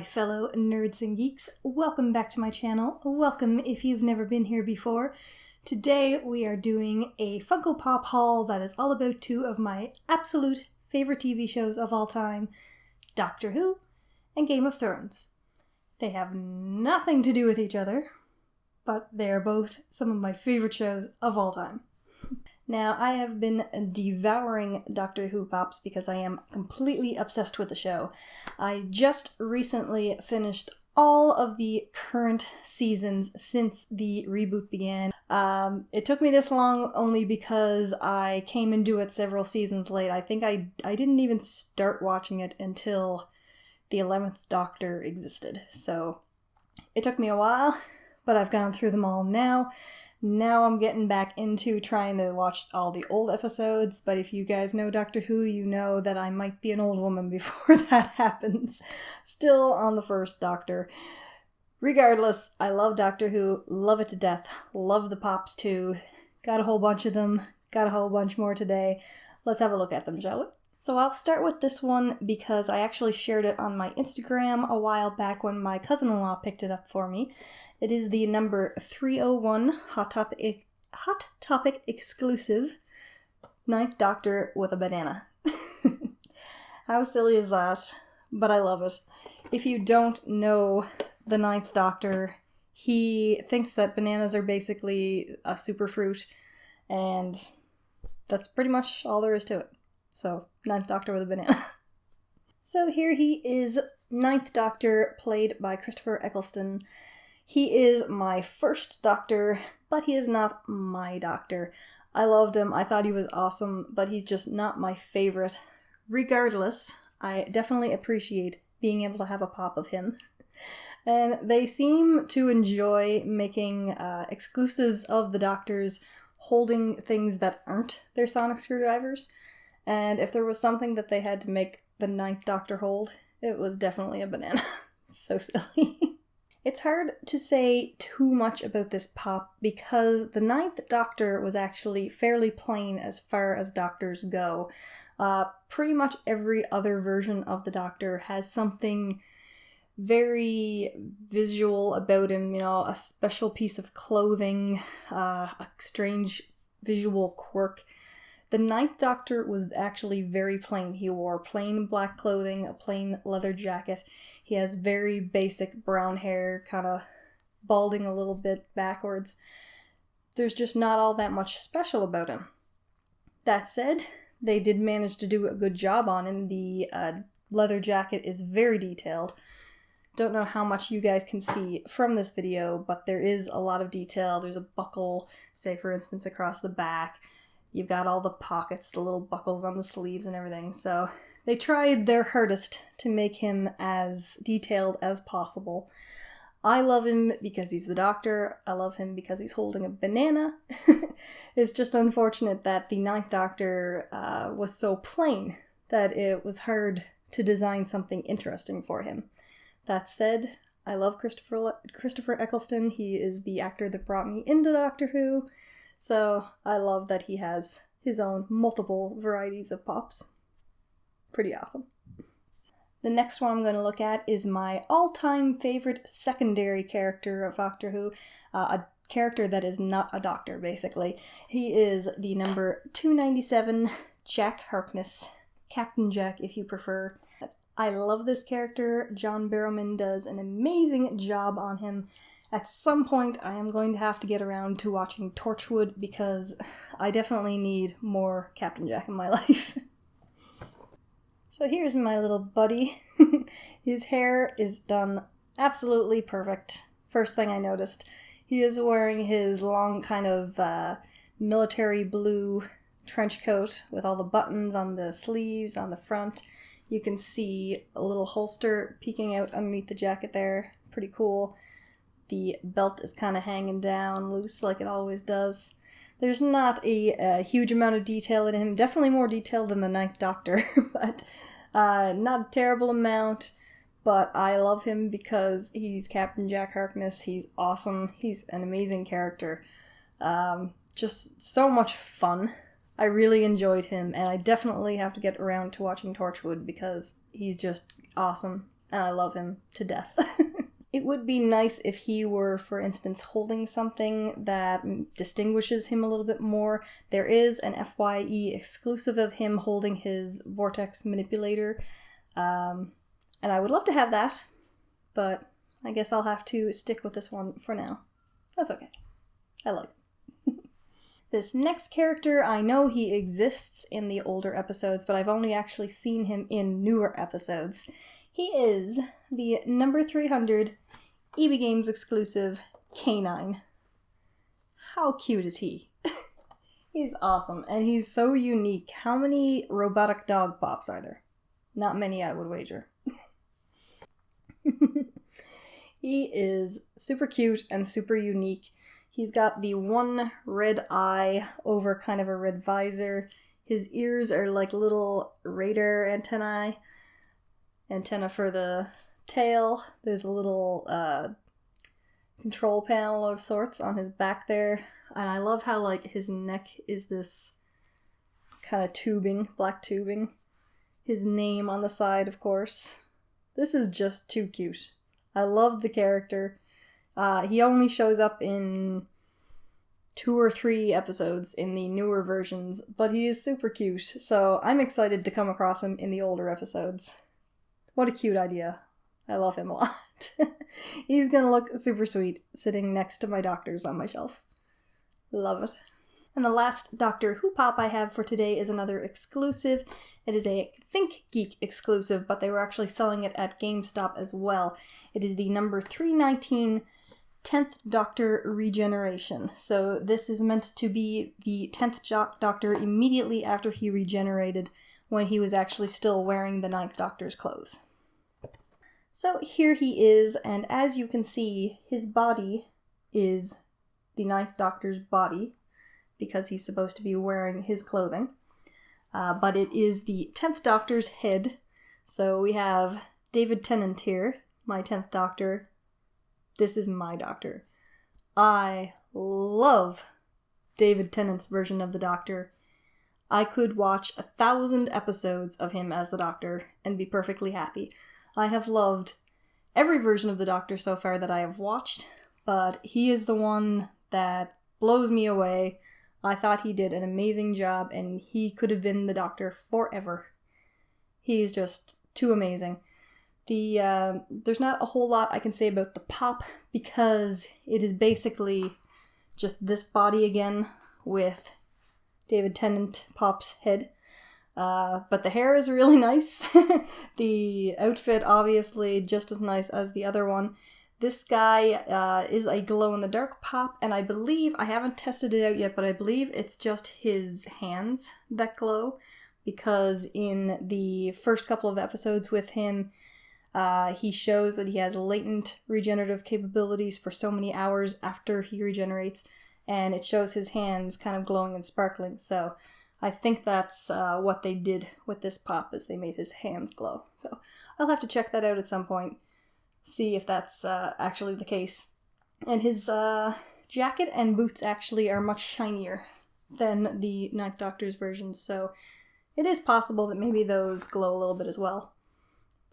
my fellow nerds and geeks. Welcome back to my channel. Welcome if you've never been here before. Today we are doing a Funko Pop haul that is all about two of my absolute favorite TV shows of all time, Doctor Who and Game of Thrones. They have nothing to do with each other, but they are both some of my favorite shows of all time. Now, I have been devouring Doctor Who Pops because I am completely obsessed with the show. I just recently finished all of the current seasons since the reboot began. It took me this long only because I came into it several seasons late. I think I didn't even start watching it until the 11th Doctor existed. So it took me a while, but I've gone through them all now. Now I'm getting back into trying to watch all the old episodes, but if you guys know Doctor Who, you know that I might be an old woman before that happens. Still on the first Doctor. Regardless, I love Doctor Who, love it to death, love the Pops too. Got a whole bunch of them, got a whole bunch more today. Let's have a look at them, shall we? So I'll start with this one because I actually shared it on my Instagram a while back when my cousin-in-law picked it up for me. It is the number 301 Hot Topic exclusive 9th Doctor with a banana. How silly is that? But I love it. If you don't know the 9th Doctor, he thinks that bananas are basically a superfruit, and that's pretty much all there is to it. So, 9th Doctor with a banana. So here he is, 9th Doctor, played by Christopher Eccleston. He is my first Doctor, but he is not my Doctor. I loved him, I thought he was awesome, but he's just not my favorite. Regardless, I definitely appreciate being able to have a pop of him. And they seem to enjoy making exclusives of the Doctors holding things that aren't their sonic screwdrivers. And if there was something that they had to make the 9th Doctor hold, it was definitely a banana. It's so silly. It's hard to say too much about this pop because the 9th Doctor was actually fairly plain as far as Doctors go. Pretty much every other version of the Doctor has something very visual about him, a special piece of clothing, a strange visual quirk. The 9th Doctor was actually very plain. He wore plain black clothing, a plain leather jacket. He has very basic brown hair, kind of balding a little bit backwards. There's just not all that much special about him. That said, they did manage to do a good job on him. The leather jacket is very detailed. Don't know how much you guys can see from this video, but there is a lot of detail. There's a buckle, say for instance, across the back. You've got all the pockets, the little buckles on the sleeves and everything, so they tried their hardest to make him as detailed as possible. I love him because he's the Doctor. I love him because he's holding a banana. It's just unfortunate that the 9th Doctor was so plain that it was hard to design something interesting for him. That said, I love Christopher Eccleston. He is the actor that brought me into Doctor Who. So I love that he has his own multiple varieties of pops. Pretty awesome. The next one I'm going to look at is my all-time favorite secondary character of Doctor Who. A character that is not a doctor, basically. He is the number 297, Jack Harkness. Captain Jack, if you prefer. I love this character. John Barrowman does an amazing job on him. At some point, I am going to have to get around to watching Torchwood because I definitely need more Captain Jack in my life. So here's my little buddy. His hair is done absolutely perfect. First thing I noticed. He is wearing his long kind of military blue trench coat with all the buttons on the sleeves, on the front. You can see a little holster peeking out underneath the jacket there. Pretty cool. The belt is kind of hanging down loose like it always does. There's not a huge amount of detail in him. Definitely more detail than the 9th Doctor, but not a terrible amount. But I love him because he's Captain Jack Harkness. He's awesome. He's an amazing character. Just so much fun. I really enjoyed him, and I definitely have to get around to watching Torchwood because he's just awesome. and I love him to death. It would be nice if he were, for instance, holding something that distinguishes him a little bit more. There is an FYE exclusive of him holding his vortex manipulator, and I would love to have that, but I guess I'll have to stick with this one for now. That's okay. I like it. This next character, I know he exists in the older episodes, but I've only actually seen him in newer episodes. He is the number 300 EB Games exclusive K9. How cute is he? He's awesome, and he's so unique. How many robotic dog pops are there? Not many, I would wager. He is super cute and super unique. He's got the one red eye over kind of a red visor. His ears are like little radar antenna for the tail. There's a little control panel of sorts on his back there. And I love how like his neck is this kind of tubing, black tubing. His name on the side, of course. This is just too cute. I love the character. He only shows up in 2 or 3 episodes in the newer versions, but he is super cute, so I'm excited to come across him in the older episodes. What a cute idea. I love him a lot. He's gonna look super sweet sitting next to my doctors on my shelf. Love it. And the last Doctor Who pop I have for today is another exclusive. It is a ThinkGeek exclusive, but they were actually selling it at GameStop as well. It is the number 319 10th Doctor Regeneration. So this is meant to be the 10th Doctor immediately after he regenerated, when he was actually still wearing the 9th Doctor's clothes. So here he is, and as you can see, his body is the 9th Doctor's body, because he's supposed to be wearing his clothing. But it is the 10th Doctor's head. So we have David Tennant here, my 10th Doctor. This is my Doctor. I love David Tennant's version of the Doctor. I could watch 1,000 episodes of him as the Doctor and be perfectly happy. I have loved every version of the Doctor so far that I have watched, but he is the one that blows me away. I thought he did an amazing job, and he could have been the Doctor forever. He's just too amazing. There's not a whole lot I can say about the pop, because it is basically just this body again with David Tennant Pop's head. But the hair is really nice. The outfit, obviously, just as nice as the other one. This guy is a glow-in-the-dark pop, and I believe, I haven't tested it out yet, but I believe it's just his hands that glow, because in the first couple of episodes with him, he shows that he has latent regenerative capabilities for so many hours after he regenerates, and it shows his hands kind of glowing and sparkling, so I think that's what they did with this pop, is they made his hands glow. So I'll have to check that out at some point, see if that's actually the case. And his jacket and boots actually are much shinier than the 9th Doctor's version, so it is possible that maybe those glow a little bit as well.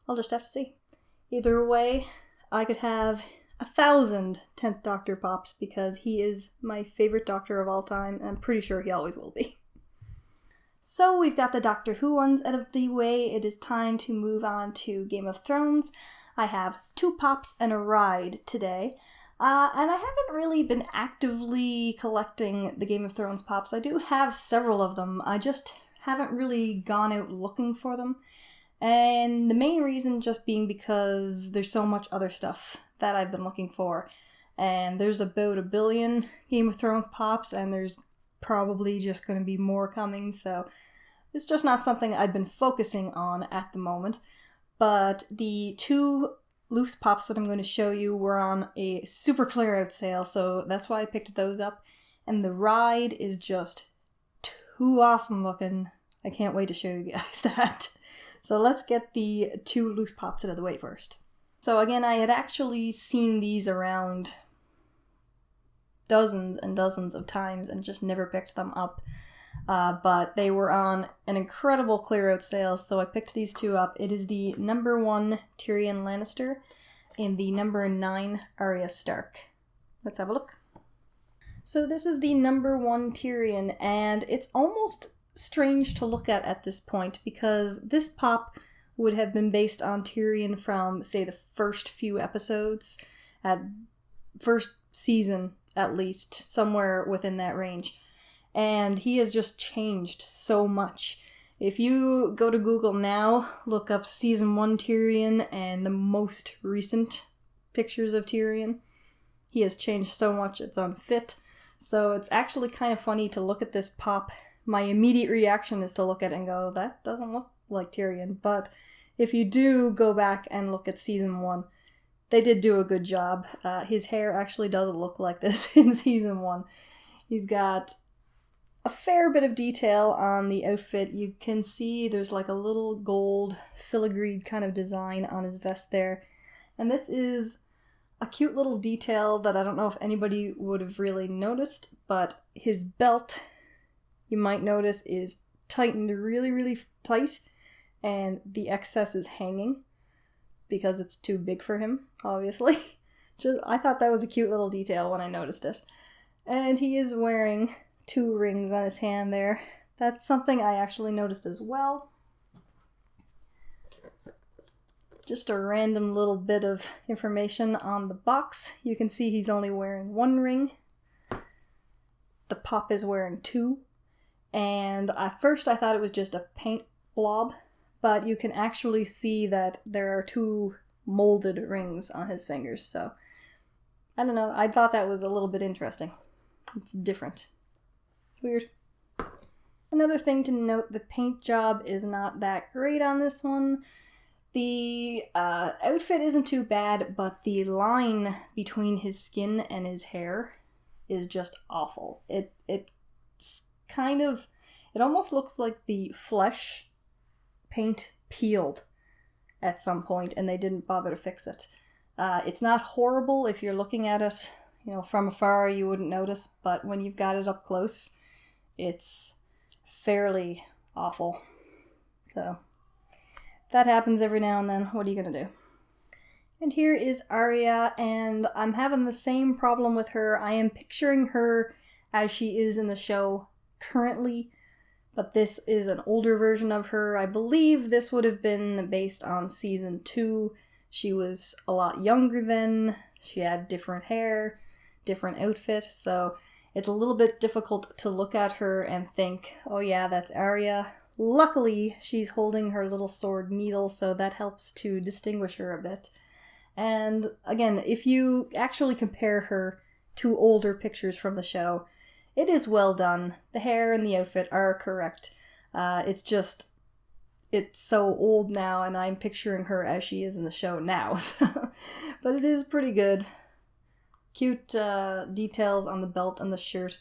I'll just have to see. Either way, I could have 1,000 10th Doctor pops, because he is my favorite Doctor of all time, and I'm pretty sure he always will be. So we've got the Doctor Who ones out of the way. It is time to move on to Game of Thrones. I have 2 pops and a ride today. And I haven't really been actively collecting the Game of Thrones pops. I do have several of them. I just haven't really gone out looking for them. And the main reason just being because there's so much other stuff that I've been looking for. And there's about 1 billion Game of Thrones pops, and there's probably just going to be more coming, so it's just not something I've been focusing on at the moment. But the 2 loose pops that I'm going to show you were on a super clear out sale, so that's why I picked those up. And the ride is just too awesome looking. I can't wait to show you guys that. So let's get the 2 loose pops out of the way first. So again, I had actually seen these around dozens and dozens of times and just never picked them up. but they were on an incredible clear-out sale, so I picked these two up. It is the number 1 Tyrion Lannister and the number 9 Arya Stark. Let's have a look. So this is the number 1 Tyrion, and it's almost strange to look at this point, because this pop would have been based on Tyrion from, say, the first few episodes, at first season at least, somewhere within that range. And he has just changed so much. If you go to Google now, look up season 1 Tyrion and the most recent pictures of Tyrion, he has changed so much it's unfit. So it's actually kind of funny to look at this pop. My immediate reaction is to look at it and go, that doesn't look like Tyrion. But if you do go back and look at season 1, they did do a good job. His hair actually doesn't look like this in season 1. He's got a fair bit of detail on the outfit. You can see there's like a little gold filigreed kind of design on his vest there. And this is a cute little detail that I don't know if anybody would have really noticed, but his belt, you might notice, is tightened really, really tight, and the excess is hanging because it's too big for him, obviously. I thought that was a cute little detail when I noticed it. And he is wearing 2 rings on his hand there. That's something I actually noticed as well. Just a random little bit of information on the box. You can see he's only wearing 1 ring. The pop is wearing 2. And at first I thought it was just a paint blob, but you can actually see that there are 2 molded rings on his fingers, so I don't know, I thought that was a little bit interesting. It's different. Weird. Another thing to note, the paint job is not that great on this one. The outfit isn't too bad, but the line between his skin and his hair is just awful. It's kind of, it almost looks like the flesh paint peeled at some point and they didn't bother to fix it. It's not horrible if you're looking at it, from afar you wouldn't notice, but when you've got it up close, it's fairly awful. So that happens every now and then. What are you gonna do? And here is Arya, and I'm having the same problem with her. I am picturing her as she is in the show currently, but this is an older version of her. I believe this would have been based on season 2. She was a lot younger then. She had different hair, different outfit, so it's a little bit difficult to look at her and think, oh yeah, that's Arya. Luckily, she's holding her little sword needle, so that helps to distinguish her a bit. And again, if you actually compare her to older pictures from the show, it is well done. The hair and the outfit are correct. It's just, it's so old now, and I'm picturing her as she is in the show now. But it is pretty good. Cute details on the belt and the shirt.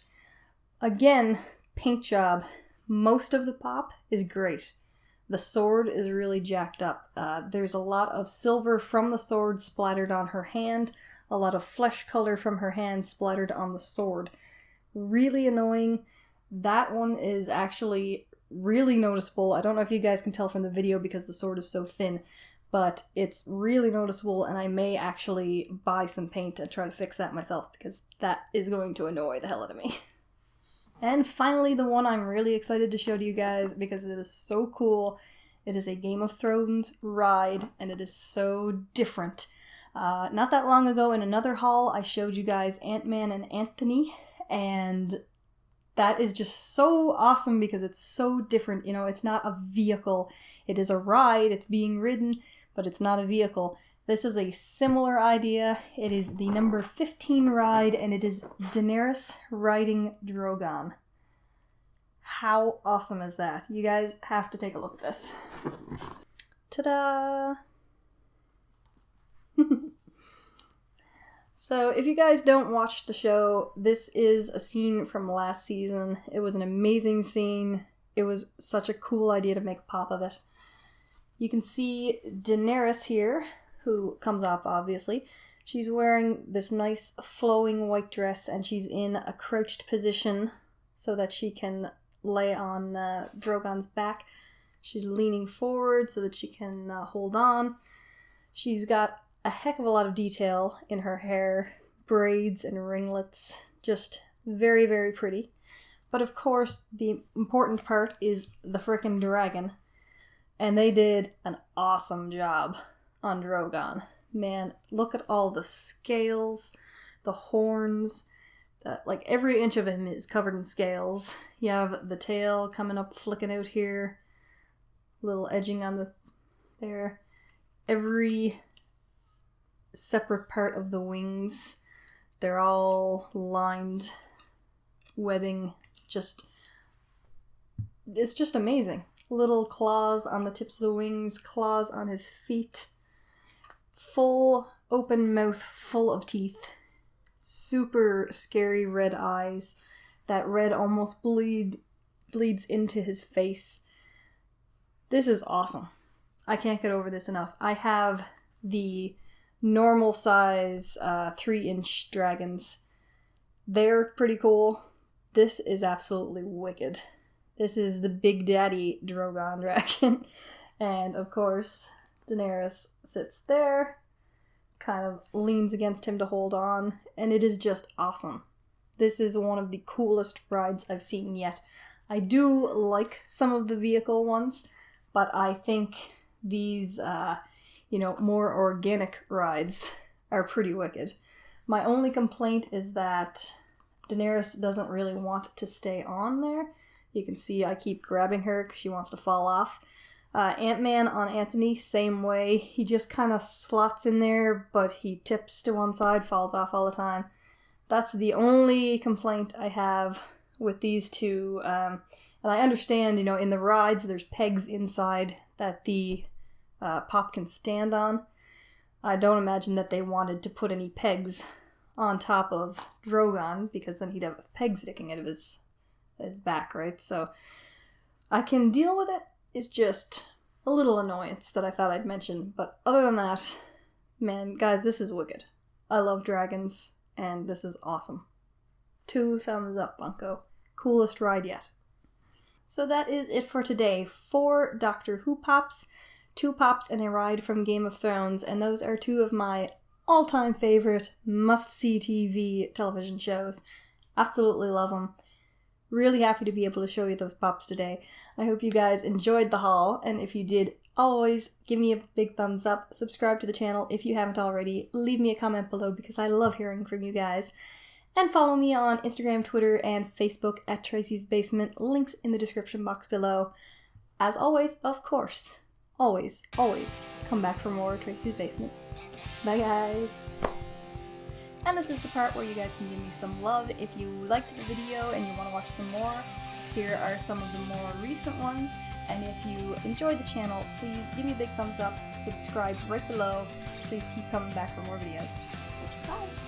Again, paint job. Most of the pop is great. The sword is really jacked up. There's a lot of silver from the sword splattered on her hand, a lot of flesh color from her hand splattered on the sword. Really annoying. That one is actually really noticeable. I don't know if you guys can tell from the video because the sword is so thin, but it's really noticeable, and I may actually buy some paint and try to fix that myself because that is going to annoy the hell out of me. And finally, the one I'm really excited to show to you guys because it is so cool. It is a Game of Thrones ride, and it is so different. Not that long ago in another haul, I showed you guys Ant-Man and Anthony, and that is just so awesome because it's so different. It's not a vehicle. It is a ride, it's being ridden, but it's not a vehicle. This is a similar idea. It is the number 15 ride, and it is Daenerys riding Drogon. How awesome is that? You guys have to take a look at this. Ta-da! So, if you guys don't watch the show, this is a scene from last season. It was an amazing scene. It was such a cool idea to make a pop of it. You can see Daenerys here, who comes up, obviously. She's wearing this nice flowing white dress, and she's in a crouched position so that she can lay on Drogon's back. She's leaning forward so that she can hold on. She's got a heck of a lot of detail in her hair, braids and ringlets, just very, very pretty. But of course, the important part is the frickin' dragon. And they did an awesome job on Drogon. Man, look at all the scales, the horns, like every inch of him is covered in scales. You have the tail coming up, flicking out here, little edging on there. Every separate part of the wings, they're all lined, webbing, it's just amazing. Little claws on the tips of the wings, claws on his feet, full open mouth full of teeth, super scary red eyes. That red almost bleeds into his face. This is awesome. I can't get over this enough. I have the normal size 3-inch dragons. They're pretty cool. This is absolutely wicked. This is the Big Daddy Drogon dragon. And of course, Daenerys sits there, kind of leans against him to hold on, and it is just awesome. This is one of the coolest rides I've seen yet. I do like some of the vehicle ones, but I think these, more organic rides are pretty wicked. My only complaint is that Daenerys doesn't really want to stay on there. You can see I keep grabbing her because she wants to fall off. Ant-Man on Anthony, same way. He just kind of slots in there, but he tips to one side, falls off all the time. That's the only complaint I have with these two. And I understand, in the rides, there's pegs inside that the Pop can stand on. I don't imagine that they wanted to put any pegs on top of Drogon, because then he'd have a peg sticking out of his back, right? So I can deal with it. It's just a little annoyance that I thought I'd mention. But other than that, man, guys, this is wicked. I love dragons, and this is awesome. 2 thumbs up, Funko. Coolest ride yet. So that is it for today. 4 Doctor Who Pops, 2 Pops, and a ride from Game of Thrones, and those are 2 of my all-time favorite must-see TV television shows. Absolutely love them. Really happy to be able to show you those pops today. I hope you guys enjoyed the haul, and if you did, always give me a big thumbs up, subscribe to the channel if you haven't already, leave me a comment below because I love hearing from you guys, and follow me on Instagram, Twitter, and Facebook at Tracey's Basement, links in the description box below. As always, of course, always come back for more Tracey's Basement. Bye guys! And this is the part where you guys can give me some love. If you liked the video and you want to watch some more, here are some of the more recent ones. And if you enjoyed the channel, please give me a big thumbs up, subscribe right below. Please keep coming back for more videos. Bye!